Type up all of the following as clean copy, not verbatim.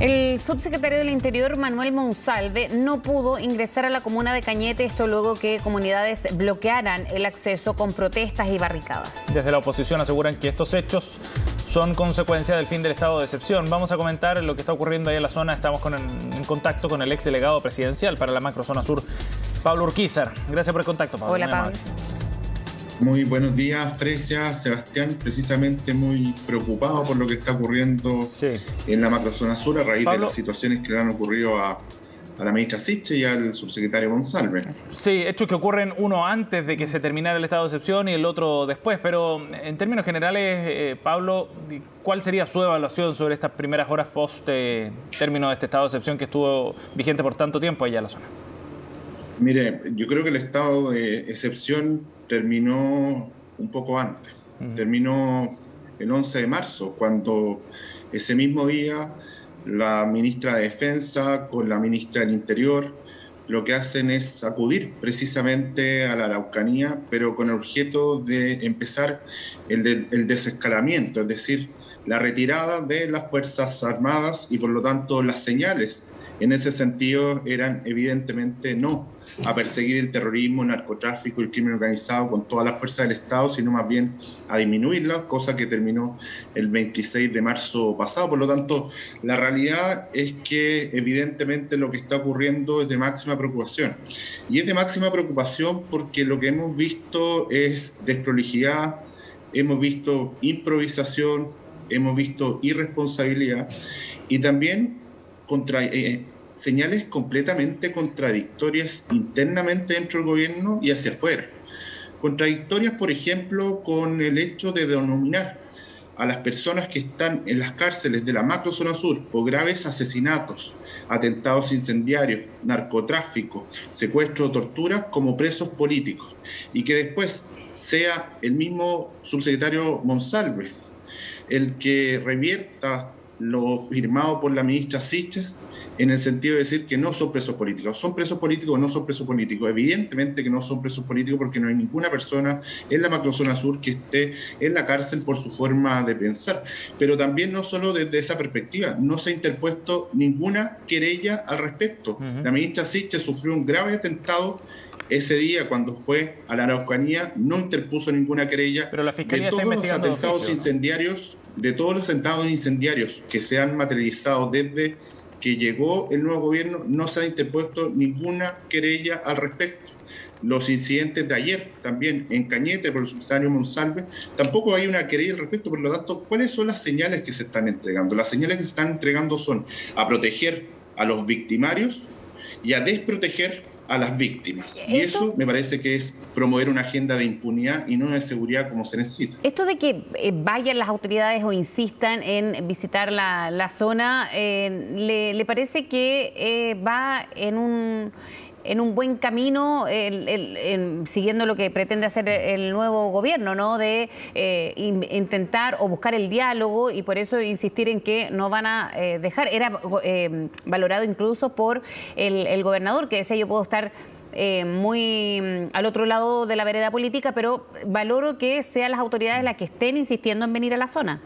El subsecretario del Interior, Manuel Monsalve, no pudo ingresar a la comuna de Cañete, esto luego que comunidades bloquearan el acceso con protestas y barricadas. Desde la oposición aseguran que estos hechos son consecuencia del fin del estado de excepción. Vamos a comentar lo que está ocurriendo ahí en la zona. Estamos en contacto con el ex delegado presidencial para la macrozona sur, Pablo Urquizar. Gracias por el contacto, Pablo. Hola, Pablo. Muy buenos días, Fresia, Sebastián. Precisamente muy preocupado por lo que está ocurriendo en la macrozona sur a raíz de las situaciones que le han ocurrido a la ministra Siche y al subsecretario Monsalve. Sí, hechos que ocurren uno antes de que se terminara el estado de excepción y el otro después. Pero en términos generales, Pablo, ¿cuál sería su evaluación sobre estas primeras horas post término de este estado de excepción que estuvo vigente por tanto tiempo allá en la zona? Mire, yo creo que el estado de excepción terminó un poco antes. Terminó el 11 de marzo, cuando ese mismo día la ministra de Defensa con la ministra del Interior lo que hacen es acudir precisamente a la Araucanía, pero con el objeto de empezar el desescalamiento, es decir, la retirada de las Fuerzas Armadas, y por lo tanto las señales en ese sentido eran evidentemente no a perseguir el terrorismo, el narcotráfico y el crimen organizado con toda la fuerza del Estado, sino más bien a disminuirla, cosa que terminó el 26 de marzo pasado. Por lo tanto, la realidad es que evidentemente lo que está ocurriendo es de máxima preocupación. Y es de máxima preocupación porque lo que hemos visto es desprolijidad, hemos visto improvisación, hemos visto irresponsabilidad y también señales completamente contradictorias internamente dentro del gobierno y hacia afuera. Contradictorias, por ejemplo, con el hecho de denominar a las personas que están en las cárceles de la macrozona sur por graves asesinatos, atentados incendiarios, narcotráfico, secuestro o tortura como presos políticos, y que después sea el mismo subsecretario Monsalve el que revierta lo firmado por la ministra Siches en el sentido de decir que no son presos políticos. ¿Son presos políticos o no son presos políticos? Evidentemente que no son presos políticos porque no hay ninguna persona en la macrozona sur que esté en la cárcel por su forma de pensar. Pero también no solo desde esa perspectiva, no se ha interpuesto ninguna querella al respecto. La ministra Siches sufrió un grave atentado ese día cuando fue a la Araucanía, no interpuso ninguna querella. Pero la Fiscalía de todos está los investigando atentados incendiarios, de todos los atentados incendiarios que se han materializado desde que llegó el nuevo gobierno, no se ha interpuesto ninguna querella al respecto. Los incidentes de ayer, también en Cañete, por el subsecretario Monsalve, tampoco hay una querella al respecto. Por lo tanto, ¿cuáles son las señales que se están entregando? Las señales que se están entregando son a proteger a los victimarios y a desproteger a las víctimas. Y eso me parece que es promover una agenda de impunidad y no de seguridad como se necesita. Esto de que vayan las autoridades o insistan en visitar la zona, ¿le parece que va en un buen camino, siguiendo lo que pretende hacer el nuevo gobierno, ¿no? De intentar o buscar el diálogo y por eso insistir en que no van a dejar? Era valorado incluso por el gobernador, que decía: yo puedo estar muy al otro lado de la vereda política, pero valoro que sean las autoridades las que estén insistiendo en venir a la zona.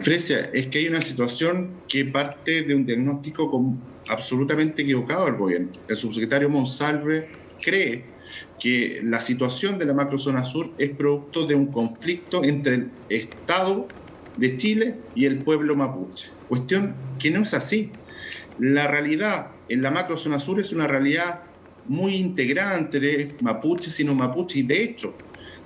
Fresia, es que hay una situación que parte de un diagnóstico absolutamente equivocado del gobierno. El subsecretario Monsalve cree que la situación de la macrozona sur es producto de un conflicto entre el Estado de Chile y el pueblo mapuche. Cuestión que no es así. La realidad en la macrozona sur es una realidad muy integrada entre mapuches y no mapuches, y de hecho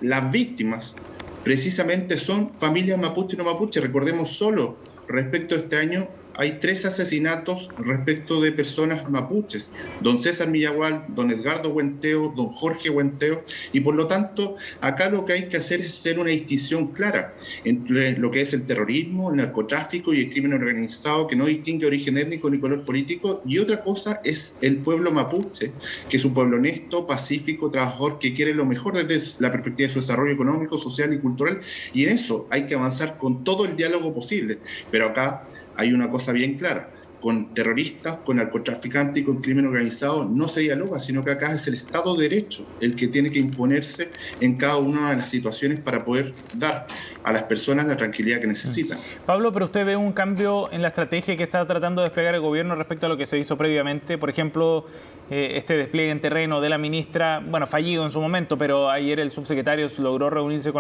las víctimas precisamente son familias mapuche y no mapuche. Recordemos solo respecto a este año hay 3 asesinatos respecto de personas mapuches: don César Millagual, don Edgardo Huenteo, don Jorge Huenteo, y por lo tanto acá lo que hay que hacer es hacer una distinción clara entre lo que es el terrorismo, el narcotráfico y el crimen organizado, que no distingue origen étnico ni color político, y otra cosa es el pueblo mapuche, que es un pueblo honesto, pacífico, trabajador, que quiere lo mejor desde la perspectiva de su desarrollo económico, social y cultural, y en eso hay que avanzar con todo el diálogo posible. Pero acá hay una cosa bien clara: con terroristas, con narcotraficantes y con crimen organizado no se dialoga, sino que acá es el Estado de Derecho el que tiene que imponerse en cada una de las situaciones para poder dar a las personas la tranquilidad que necesitan. Pablo, pero usted ve un cambio en la estrategia que está tratando de desplegar el gobierno respecto a lo que se hizo previamente. Por ejemplo, este despliegue en terreno de la ministra, bueno, fallido en su momento, pero ayer el subsecretario logró reunirse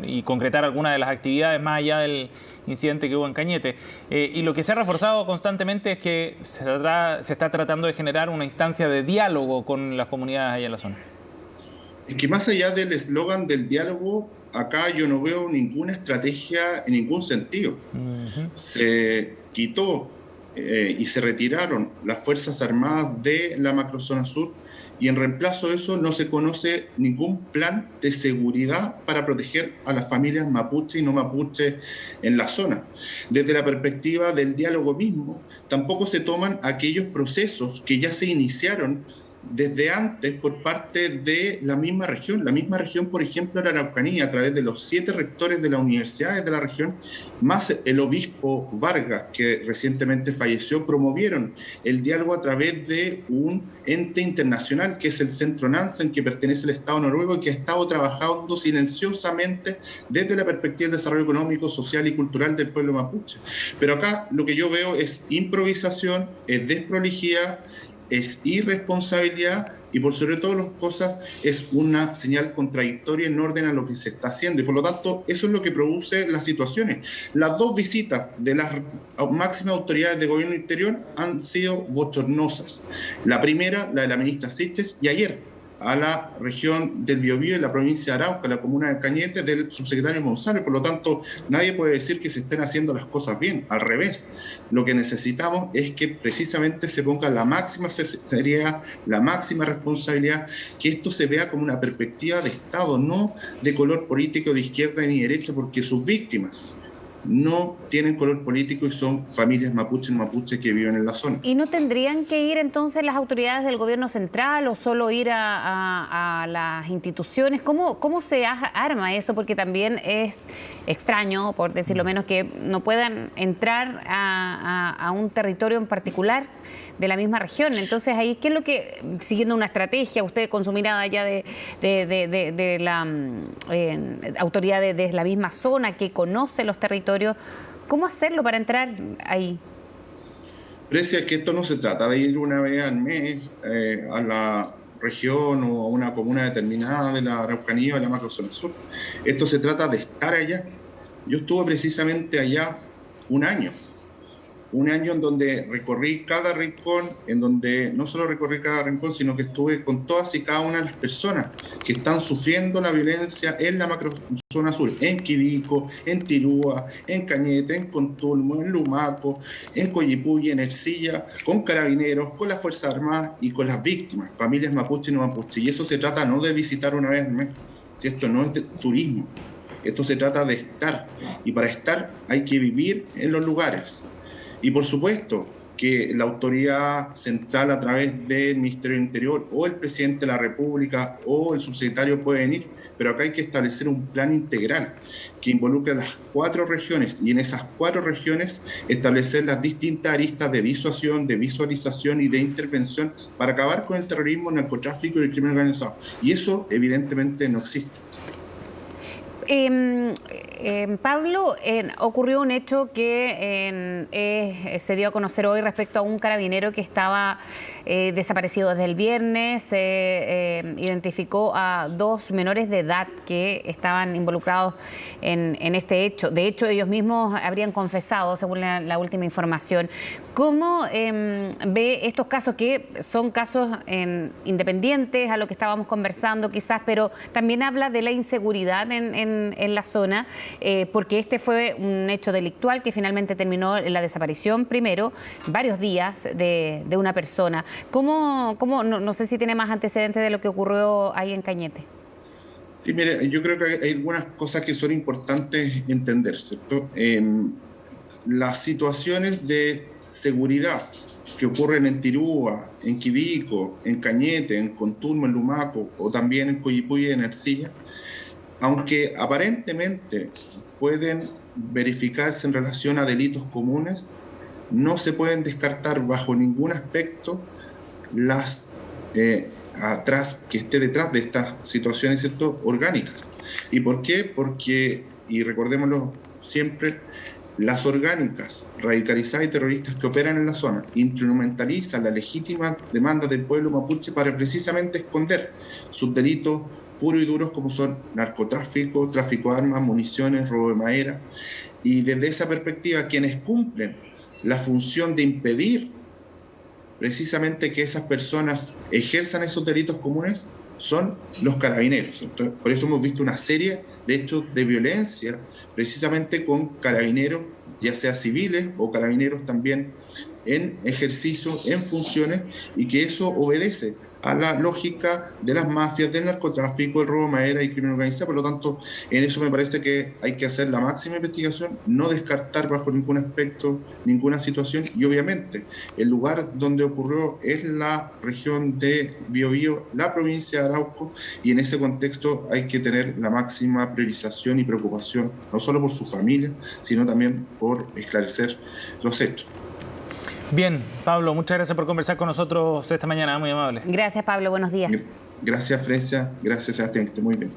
y concretar algunas de las actividades más allá del incidente que hubo en Cañete. Y lo que se ha reforzado constantemente es que se está tratando de generar una instancia de diálogo con las comunidades allá en la zona. Es que más allá del eslogan del diálogo, acá yo no veo ninguna estrategia en ningún sentido. Se quitó y se retiraron las Fuerzas Armadas de la macrozona sur y en reemplazo de eso no se conoce ningún plan de seguridad para proteger a las familias mapuche y no mapuche en la zona. Desde la perspectiva del diálogo mismo, tampoco se toman aquellos procesos que ya se iniciaron desde antes por parte de la misma región. La misma región, por ejemplo, la Araucanía, a través de los 7 rectores de las universidades de la región, más el obispo Vargas, que recientemente falleció, promovieron el diálogo a través de un ente internacional, que es el Centro Nansen, que pertenece al Estado noruego y que ha estado trabajando silenciosamente desde la perspectiva del desarrollo económico, social y cultural del pueblo mapuche. Pero acá lo que yo veo es improvisación, es desprolijidad, es irresponsabilidad y por sobre todas las cosas es una señal contradictoria en orden a lo que se está haciendo y por lo tanto eso es lo que produce las situaciones. Las 2 visitas de las máximas autoridades de gobierno interior han sido bochornosas. La primera, la de la ministra Siches, y ayer a la región del Biobío y la provincia de Arauca, la comuna de Cañete, del subsecretario González. Por lo tanto, nadie puede decir que se estén haciendo las cosas bien. Al revés, lo que necesitamos es que precisamente se ponga la máxima seriedad, la máxima responsabilidad, que esto se vea como una perspectiva de Estado, no de color político de izquierda ni derecha, porque sus víctimas no tienen color político y son familias mapuche que viven en la zona. ¿Y no tendrían que ir entonces las autoridades del gobierno central o solo ir a las instituciones? ¿Cómo se arma eso? Porque también es extraño, por decirlo menos, que no puedan entrar a un territorio en particular de la misma región. Entonces ahí, ¿qué es lo que, siguiendo una estrategia, usted con su mirada ya de la autoridad de la misma zona que conoce los territorios, cómo hacerlo para entrar ahí? Precia que esto no se trata de ir una vez al mes a la región o a una comuna determinada de la Araucanía o de la macrozona sur. Esto se trata de estar allá. Yo estuve precisamente allá un año en donde recorrí cada rincón, en donde no solo recorrí cada rincón, sino que estuve con todas y cada una de las personas que están sufriendo la violencia en la macrozona sur, en Quibico, en Tirúa, en Cañete, en Contulmo, en Lumaco, en Coyipulli, en Ercilla, con carabineros, con las Fuerzas Armadas y con las víctimas, familias mapuche y no mapuche. Y eso se trata no de visitar una vez al mes, si esto no es de turismo, esto se trata de estar. Y para estar hay que vivir en los lugares. Y por supuesto que la autoridad central a través del Ministerio del Interior o el presidente de la República o el subsecretario pueden ir, pero acá hay que establecer un plan integral que involucre a las 4 regiones y en esas 4 regiones establecer las distintas aristas de disuasión, de visualización y de intervención para acabar con el terrorismo, el narcotráfico y el crimen organizado. Y eso evidentemente no existe. Pablo, ocurrió un hecho que se dio a conocer hoy respecto a un carabinero que estaba desaparecido desde el viernes. Se identificó a 2 menores de edad que estaban involucrados en este hecho. De hecho, ellos mismos habrían confesado, según la última información. ¿Cómo ve estos casos, que son casos independientes a lo que estábamos conversando quizás, pero también habla de la inseguridad en la zona, porque este fue un hecho delictual que finalmente terminó en la desaparición, primero, varios días de una persona? ¿Cómo no sé si tiene más antecedentes de lo que ocurrió ahí en Cañete? Sí, mire, yo creo que hay algunas cosas que son importantes entender, ¿cierto? Las situaciones de seguridad que ocurren en Tirúa, en Quibico, en Cañete, en Contulmo, en Lumaco, o también en Coyipulli y en Ercilla, aunque aparentemente pueden verificarse en relación a delitos comunes, no se pueden descartar bajo ningún aspecto las que esté detrás de estas situaciones, ¿cierto?, orgánicas. ¿Y por qué? Porque y recordémoslo siempre, las orgánicas radicalizadas y terroristas que operan en la zona instrumentalizan la legítima demanda del pueblo mapuche para precisamente esconder sus delitos puros y duros como son narcotráfico, tráfico de armas, municiones, robo de madera. Y desde esa perspectiva, quienes cumplen la función de impedir precisamente que esas personas ejerzan esos delitos comunes son los carabineros. Entonces, por eso hemos visto una serie de hechos de violencia precisamente con carabineros, ya sea civiles o carabineros también en ejercicio, en funciones, y que eso obedece a la lógica de las mafias, del narcotráfico, el robo de madera y crimen organizado. Por lo tanto, en eso me parece que hay que hacer la máxima investigación, no descartar bajo ningún aspecto ninguna situación, y obviamente el lugar donde ocurrió es la región de Biobío, la provincia de Arauco, y en ese contexto hay que tener la máxima priorización y preocupación, no solo por su familia, sino también por esclarecer los hechos. Bien, Pablo, muchas gracias por conversar con nosotros esta mañana, muy amable. Gracias, Pablo, buenos días. Gracias, Fresia, gracias, Sebastián, que esté muy bien.